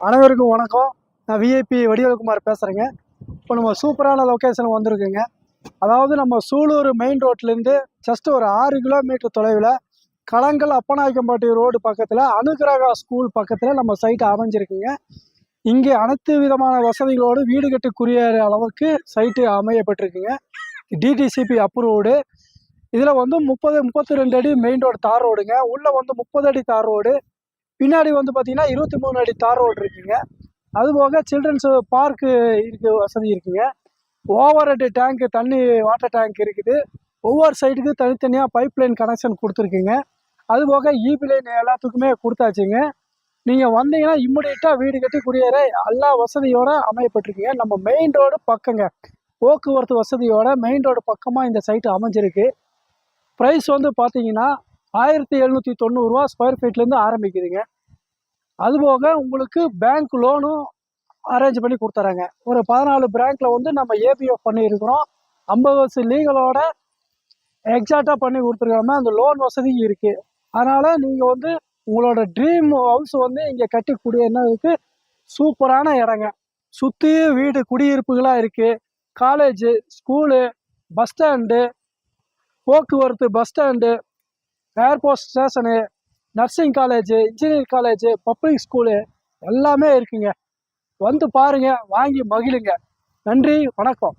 அனைவருக்கும் வணக்கம். நான் விஐபி வடிவேல்குமார் பேசுகிறேங்க. இப்போ நம்ம சூப்பரான லொக்கேஷன் வந்திருக்குங்க. அதாவது நம்ம சூலூர் மெயின் ரோட்லேருந்து ஜஸ்ட் ஒரு 6 கிலோமீட்டர் தொலைவில் களங்கல் அப்பநாயக்கம்பட்டி ரோடு பக்கத்தில் அனுகிரகா ஸ்கூல் பக்கத்தில் நம்ம சைட்டு அமைஞ்சிருக்குங்க. இங்கே அனைத்து விதமான வசதிகளோடு வீடு கட்டுக்குரிய அளவுக்கு சைட்டு அமையப்பட்டிருக்குங்க. DTCP approved. இதில் வந்து 32 அடி மெயின் ரோடு தார் ரோடுங்க. உள்ளே வந்து 30 அடி தார் ரோடு, பின்னாடி வந்து பார்த்தீங்கன்னா 23 அடி தார் ரோடு இருக்குங்க. அதுபோக சில்ட்ரன்ஸ் பார்க்கு இருக்கு, வசதி இருக்குங்க. ஓவர் ஹெட் டேங்க், தண்ணி வாட்டர் டேங்க் இருக்குது. ஒவ்வொரு சைட்டுக்கு தனித்தனியாக பைப் லைன் கனெக்ஷன் கொடுத்துருக்குங்க. அதுபோக ஈபி லைன் எல்லாத்துக்குமே கொடுத்தாச்சுங்க. நீங்கள் வந்தீங்கன்னா இம்மிடியட்டாக வீடு கட்டி குடியேற எல்லா வசதியோடு அமையப்பட்டிருக்குங்க. நம்ம மெயின் ரோடு பக்கங்க, போக்குவரத்து வசதியோட மெயின் ரோடு பக்கமாக இந்த சைட்டு அமைஞ்சிருக்கு. ப்ரைஸ் வந்து பார்த்தீங்கன்னா 1790 ரூபா ஸ்கொயர் ஃபீட்லேருந்து ஆரம்பிக்குதுங்க. அதுபோக உங்களுக்கு பேங்க் லோனும் அரேஞ்ச் பண்ணி கொடுத்துறாங்க. ஒரு 14 பேங்க்கில் வந்து நம்ம ஏபிஎஃப் பண்ணியிருக்கிறோம். 50 லீகலோட எக்ஸாக்டாக பண்ணி கொடுத்துருக்காம அந்த லோன் வசதி இருக்குது. அதனால் நீங்கள் வந்து உங்களோட ட்ரீம் ஹவுஸ் வந்து இங்கே கட்டி குடியேறதுக்கு சூப்பரான இடங்க. சுற்றியும் வீடு குடியிருப்புகளாக இருக்குது. காலேஜு, ஸ்கூலு, பஸ் ஸ்டாண்டு, போக்குவரத்து, bus stand, airport station, nursing college, engineering college, public school எல்லாமே இருக்குங்க. வந்து பாருங்கள், வாங்கி மகிழுங்க. நன்றி, வணக்கம்.